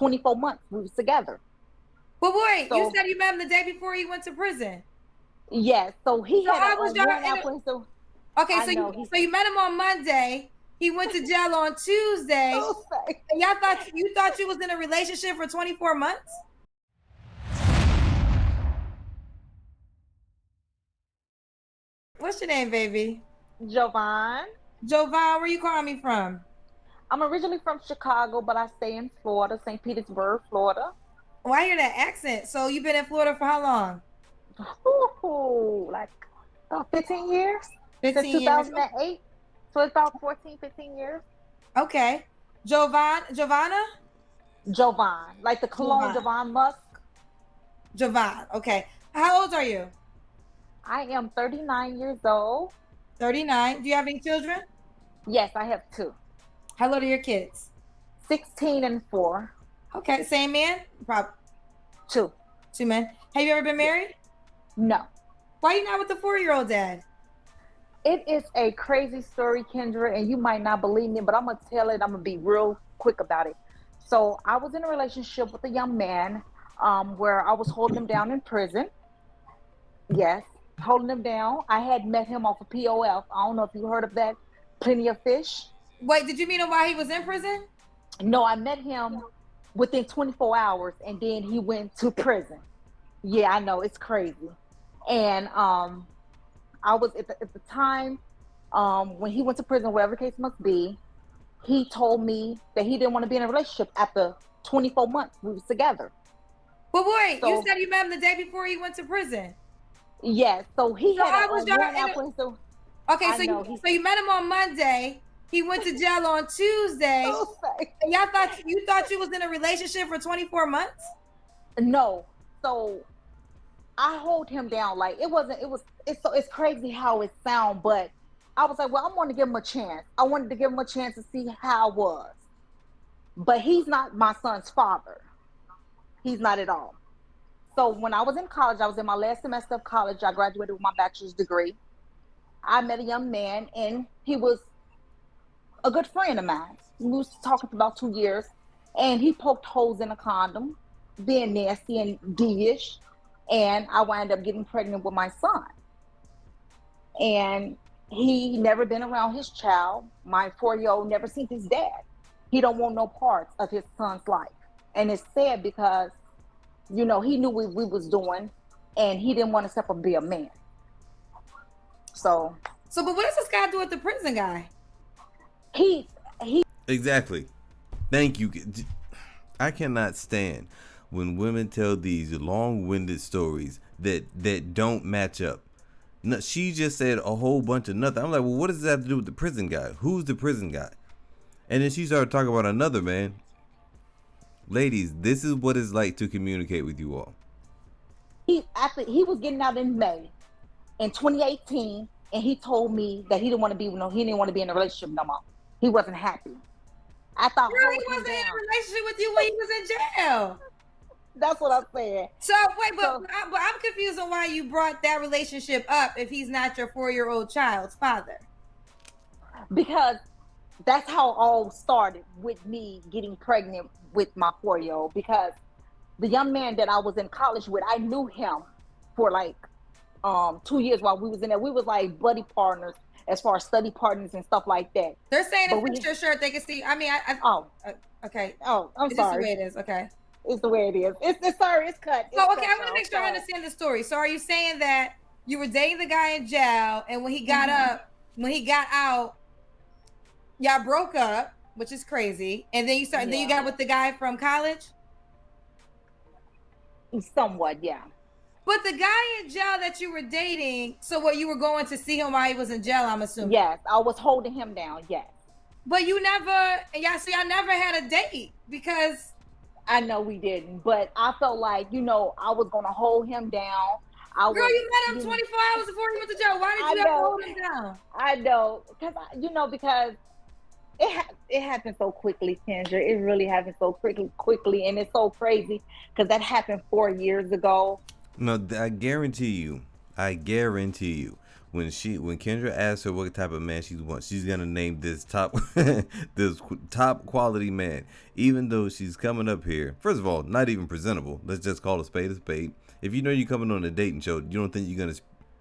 24 months we was together. But wait, So, you said you met him the day before he went to prison. yes, so he So had I a was y'all warrant in out for him. So Okay, I know so you met him on Monday. He went to jail on Tuesday. And y'all thought you was in a relationship for 24 months? What's your name, baby? Jovan. Jovan, where you calling me from? I'm originally from Chicago, but I stay in Florida, St. Petersburg, Florida. Oh, I hear that accent. So you've been in Florida for how long? Ooh, like 15 years? 15 Since years. 2008. So it's about 14, 15 years. Okay. Giovanna? Jovan, like the cologne Jovan Musk. Jovan, okay. How old are you? I am 39 years old. 39. Do you have any children? Yes, I have 2. How old are your kids? 16 and 4. Okay, same man? 2. 2 men. Have you ever been married? No. Why are you not with the 4-year-old dad? It is a crazy story, Kendra, and you might not believe me, but I'm going to tell it. I'm going to be real quick about it. So I was in a relationship with a young man where I was holding him down in prison. Yes, holding him down. I had met him off of POF. I don't know if you heard of that. Plenty of Fish. Wait, did you meet him while he was in prison? No, I met him within 24 hours, and then he went to prison. Yeah, I know, it's crazy. And I was at the time when he went to prison, whatever the case must be, he told me that he didn't want to be in a relationship after 24 months we was together. But wait, you said you met him the day before he went to prison. Yes, so he had a warrant out for him. So okay, so you met him on Monday. He went to jail on Tuesday. And y'all thought you was in a relationship for 24 months? No. So I hold him down like it's crazy how it sounds, but I was like, well, I want to give him a chance. I wanted to give him a chance to see how it was. But he's not my son's father. He's not at all. So when I was in college, I was in my last semester of college. I graduated with my bachelor's degree. I met a young man, and he was a good friend of mine. We was talking for about 2 years, and he poked holes in a condom, being nasty and D-ish, and I wound up getting pregnant with my son. And he never been around his child. My 4-year-old never seen his dad. He don't want no parts of his son's life. And it's sad because, you know, he knew what we was doing, and he didn't want to step up and be a man. So, but what does this guy do with the prison guy? He Exactly. Thank you. I cannot stand when women tell these long-winded stories that don't match up. No, she just said a whole bunch of nothing. I'm like, well, what does that have to do with the prison guy? Who's the prison guy? And then she started talking about another man. Ladies, this is what it's like to communicate with you all. He was getting out in May in 2018, and he told me that he didn't want to be in a relationship no more. He wasn't happy. I thought he wasn't in a relationship with you when he was in jail. That's what I'm saying. So wait, but I'm confused on why you brought that relationship up if he's not your 4-year-old child's father. Because that's how it all started with me getting pregnant with my 4-year-old. Because the young man that I was in college with, I knew him for like 2 years while we was in there. We was like buddy partners as far as study partners and stuff like that. They're saying it's your shirt. They can see. I mean, okay. Oh, I'm sorry. It's the way it is. Okay. It's the way it is. It's sorry. It's cut. I want to make sure I understand the story. So, are you saying that you were dating the guy in jail, and when he got out, y'all broke up, which is crazy, and then then you got with the guy from college? Somewhat, yeah. But the guy in jail that you were dating, so what, you were going to see him while he was in jail, I'm assuming? Yes, I was holding him down, yes. But you never, y'all never had a date because... I know we didn't, but I felt like, I was going to hold him down. You met him 24 hours before he went to jail. Why did you ever hold him down? I know, because it happened so quickly, Kendra. It really happened so quickly, and it's so crazy because that happened 4 years ago. No, I guarantee you, when Kendra asks her what type of man she wants, she's gonna name this top this top quality man. Even though she's coming up here, first of all, not even presentable. Let's just call a spade a spade. If you know you're coming on a dating show, you don't think you're gonna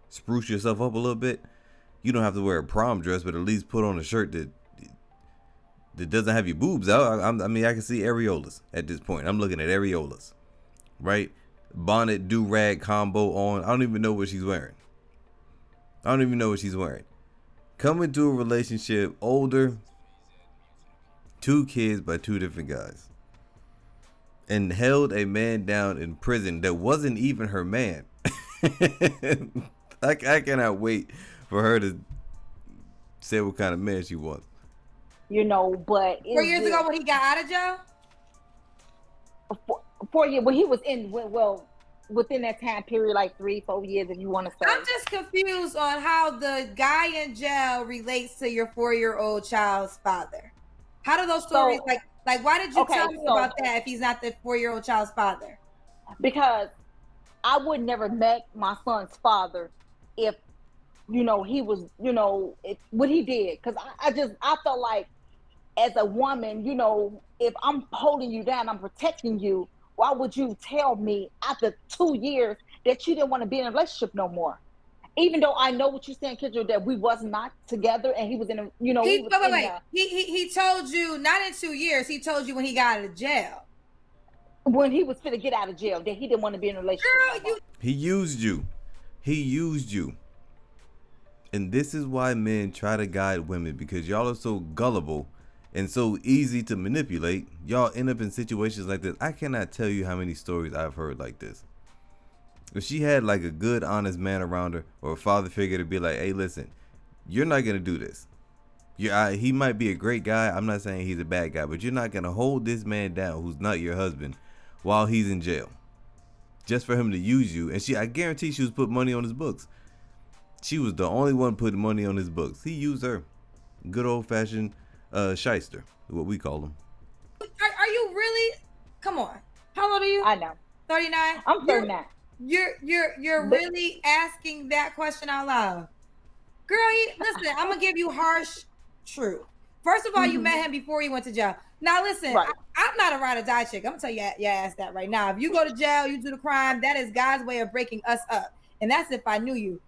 spruce yourself up a little bit? You don't have to wear a prom dress, but at least put on a shirt that doesn't have your boobs out. I mean, I can see areolas at this point. I'm looking at areolas, right? Bonnet, do-rag combo on. I don't even know what she's wearing. Come into a relationship, older, 2 kids by 2 different guys, and held a man down in prison that wasn't even her man. I cannot wait for her to say what kind of man she wants. You know, but 4 years ago when he got out of jail? 4 years, when he was within that time period, like 3-4 years, if you want to say. I'm just confused on how the guy in jail relates to your 4-year-old child's father. How do those stories, like why did you tell me about that if he's not the 4-year-old child's father? Because I would never met my son's father if, he was, what he did. Because I felt like, as a woman, if I'm holding you down, I'm protecting you, why would you tell me after 2 years that you didn't want to be in a relationship no more? Even though I know what you're saying, Kendra, that we was not together and he was in a, he told you not in 2 years. He told you when he got out of jail. When he was fit to get out of jail, that he didn't want to be in a relationship. Girl, He used you. And this is why men try to guide women, because y'all are so gullible and so easy to manipulate. Y'all end up in situations like this. I cannot tell you how many stories I've heard like this. If she had like a good, honest man around her, or a father figure to be like, hey, listen, you're not going to do this. He might be a great guy. I'm not saying he's a bad guy, but you're not going to hold this man down who's not your husband while he's in jail just for him to use you. And I guarantee she was putting money on his books. She was the only one putting money on his books. He used her. Good old-fashioned shyster, what we call him. Are you really? Come on. How old are you? I know. 39? I'm 39. You're really asking that question out loud. Girl, listen, I'm going to give you harsh truth. First of all, you met him before he went to jail. Now, listen, right. I'm not a ride or die chick. I'm going to tell you your ass that right now. If you go to jail, you do the crime, that is God's way of breaking us up. And that's if I knew you.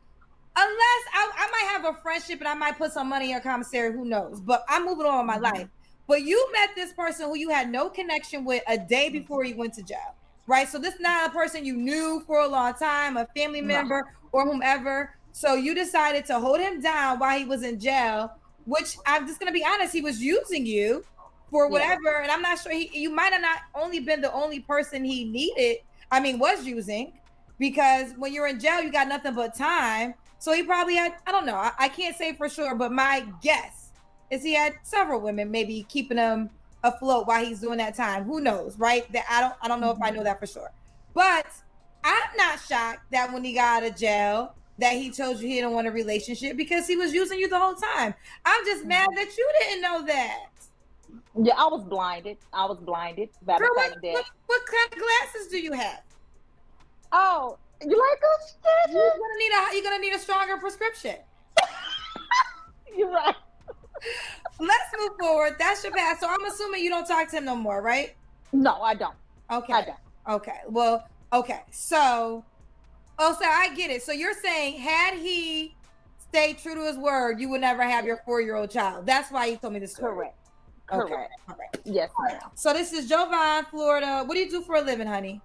Unless I might have a friendship and I might put some money in your commissary, who knows? But I'm moving on with my life. But you met this person who you had no connection with a day before he went to jail, right? So this is not a person you knew for a long time, a family member or whomever. So you decided to hold him down while he was in jail, which I'm just going to be honest, he was using you for whatever. And I'm not sure you might have not only been the only person he was using, because when you're in jail, you got nothing but time. So he probably had, I don't know, I can't say for sure, but my guess is he had several women maybe keeping him afloat while he's doing that time. Who knows, right? That I don't know if I know that for sure. But I'm not shocked that when he got out of jail that he told you he didn't want a relationship, because he was using you the whole time. I'm just mad that you didn't know that. Yeah, I was blinded. Girl, what kind of glasses do you have? Oh, you like us? You're gonna need a stronger prescription. You're right. Let's move forward. That's your past. So I'm assuming you don't talk to him no more, right? No, I don't. Okay. I don't. Okay. Well, okay. So I get it. So you're saying had he stayed true to his word, you would never have your 4-year-old child. That's why you told me this story. Correct. Okay. Correct. All right. Yes, ma'am. So this is Jovan, Florida. What do you do for a living, honey?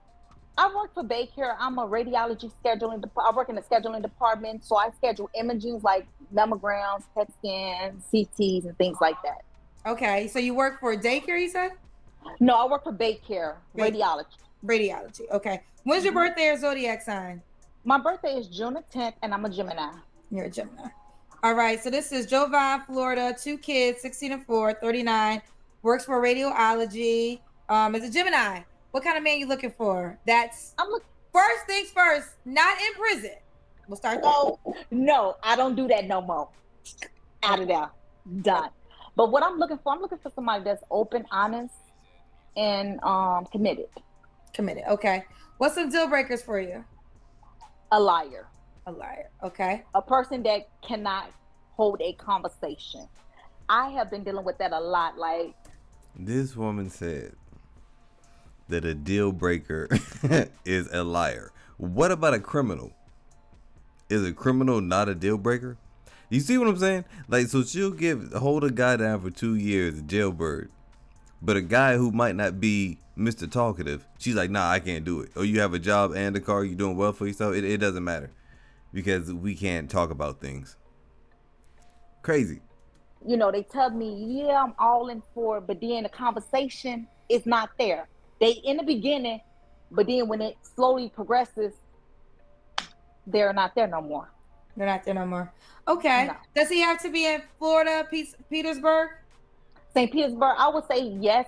I work for Baycare. I'm a radiology scheduling. I work in the scheduling department, so I schedule imaging like mammograms, PET scans, CTs, and things like that. Okay, so you work for daycare, you said? No, I work for Baycare, radiology. Radiology. Okay. When's your birthday or zodiac sign? My birthday is June the 10th, and I'm a Gemini. You're a Gemini. All right. So this is Jovan, Florida. 2 kids, 16 and 4, 39. Works for radiology. Is a Gemini. What kind of man you looking for? First things first, not in prison. We'll start there. No, I don't do that no more. Out of there. Done. But what I'm looking for somebody that's open, honest, and committed. Committed. Okay. What's some deal breakers for you? A liar. A liar. Okay. A person that cannot hold a conversation. I have been dealing with that a lot. Like, This woman said that a deal breaker is a liar. What about a criminal? Is a criminal not a deal breaker? You see what I'm saying? Like, so she'll hold a guy down for 2 years, a jailbird. But a guy who might not be Mr. Talkative, she's like, nah, I can't do it. Or you have a job and a car, you're doing well for yourself. It doesn't matter because we can't talk about things. Crazy. they tell me, yeah, I'm all in for it, but then the conversation is not there. They in the beginning, but then when it slowly progresses, they're not there no more. They're not there no more. Okay. No. Does he have to be in Florida, Petersburg? St. Petersburg, I would say yes.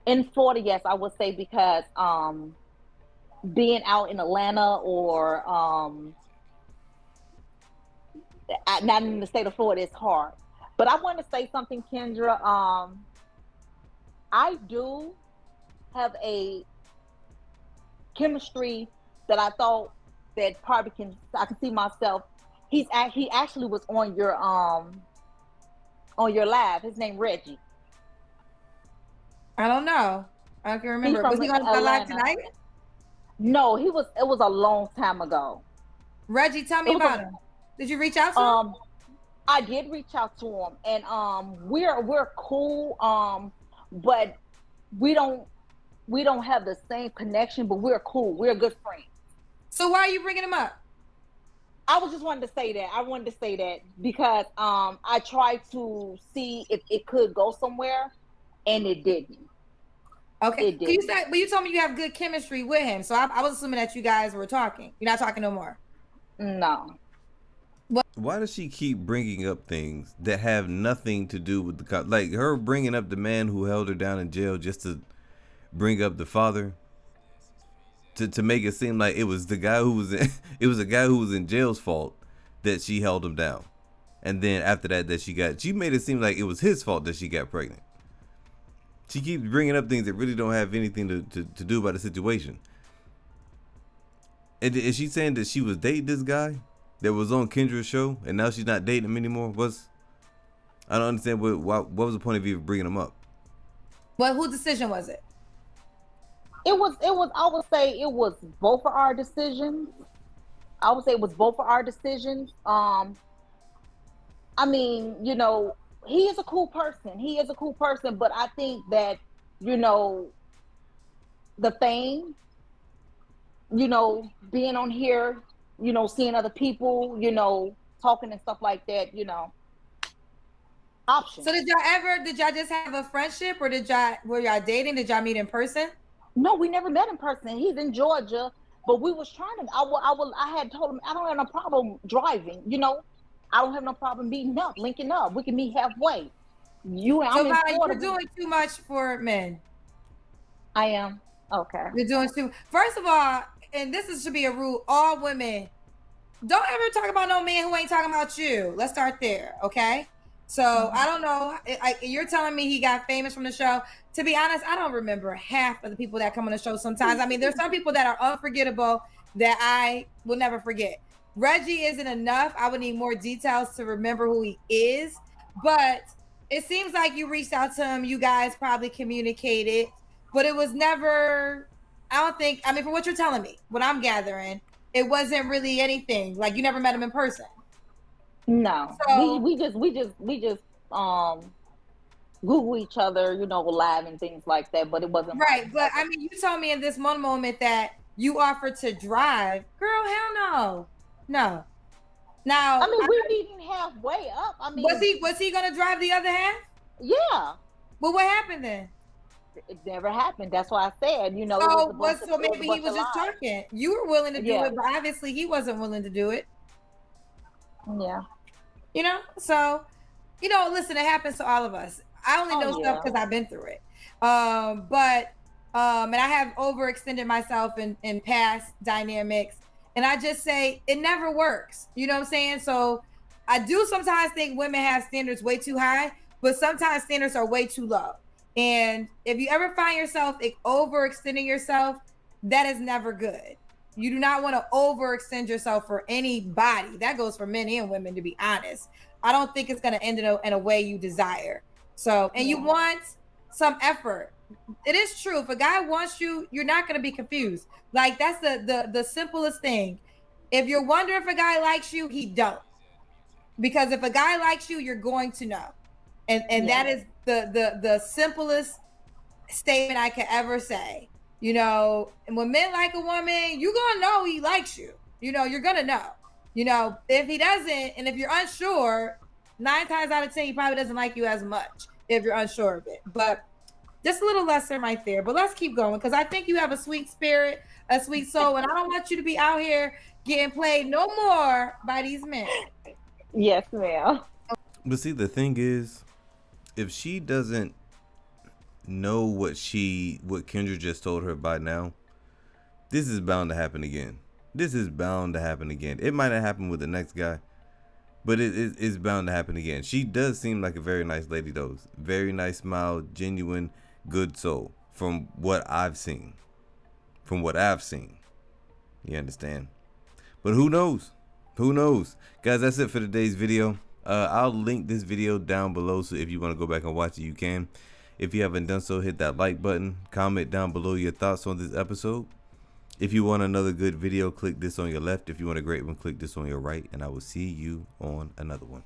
In Florida, yes, I would say because being out in Atlanta or not in the state of Florida is hard. But I want to say something, Kendra. I do have a chemistry that I thought that probably I can see myself. He actually was on your live. His name Reggie. I don't know. I can remember. Was he on the live tonight? No, he was. It was a long time ago. Reggie, tell me about him. Did you reach out to him? I did reach out to him, and we're cool. But we don't have the same connection, but we're cool. We're good friends. So why are you bringing him up? I was just wanted to say that. I wanted to say that because I tried to see if it could go somewhere, and it didn't. Okay. But you told me you have good chemistry with him, so I was assuming that you guys were talking. You're not talking no more. No. Why does she keep bringing up things that have nothing to do with the cop? Like her bringing up the man who held her down in jail just to bring up the father, to make it seem like it was the guy who was in, it was a guy who was in jail's fault that she held him down, and then after that she made it seem like it was his fault that she got pregnant. She keeps bringing up things that really don't have anything to do about the situation. And is she saying that she was dating this guy that was on Kendra's show, and now she's not dating him anymore? I don't understand what was the point of even bringing him up? Well, whose decision was it? It was. I would say it was both of our decisions. I would say it was both of our decisions. I mean, he is a cool person. But I think that, the fame, being on here, seeing other people, talking and stuff like that, options. So did y'all just have a friendship, or were y'all dating? Did y'all meet in person? No, we never met in person. He's in Georgia, but we was trying to. I had told him I don't have no problem driving. I don't have no problem meeting up, linking up. We can meet halfway. You're doing too much for men. I am. Okay. You're doing too. First of all, and should be a rule: all women don't ever talk about no man who ain't talking about you. Let's start there, okay? So I don't know. You're telling me he got famous from the show. To be honest, I don't remember half of the people that come on the show sometimes. I mean, there's some people that are unforgettable that I will never forget. Reggie isn't enough. I would need more details to remember who he is. But it seems like you reached out to him. You guys probably communicated. But it was never, from what you're telling me, what I'm gathering, it wasn't really anything. Like, you never met him in person. No, so, we just Google each other, live and things like that, but it wasn't right. But I mean, you told me in this one moment that you offered to drive. Girl, hell no. Now, we're meeting halfway up. Was he gonna drive the other half? Yeah. Well, what happened then? It never happened. That's why I said, So maybe he was just talking. You were willing to do it, but obviously he wasn't willing to do it. Yeah. So, listen, it happens to all of us. I only know stuff because I've been through it. And I have overextended myself in past dynamics. And I just say it never works. You know what I'm saying? So I do sometimes think women have standards way too high, but sometimes standards are way too low. And if you ever find yourself overextending yourself, that is never good. You do not want to overextend yourself for anybody. That goes for men and women, to be honest. I don't think it's going to end in a way you desire. So, and you want some effort. It is true. If a guy wants you, you're not going to be confused. Like, that's the simplest thing. If you're wondering if a guy likes you, he don't. Because if a guy likes you, you're going to know. And that is the simplest statement I can ever say. You know, and when men like a woman, you're gonna know he likes you. You know, you're gonna know. You know, if he doesn't, and if you're unsure, 9 times out of 10, he probably doesn't like you as much if you're unsure of it. But just a little lesson right there. But let's keep going, because I think you have a sweet spirit, a sweet soul, and I don't want you to be out here getting played no more by these men. Yes, ma'am. But see, the thing is, if she doesn't know what Kendra just told her by now, this is bound to happen again. This is bound to happen again. It might not happen with the next guy, but it's bound to happen again. She does seem like a very nice lady, though. Very nice smile, genuine, good soul. From what I've seen. You understand? But who knows? Who knows? Guys, that's it for today's video. I'll link this video down below, so if you want to go back and watch it, you can. If you haven't done so, hit that like button. Comment down below your thoughts on this episode. If you want another good video, click this on your left. If you want a great one, click this on your right. And I will see you on another one.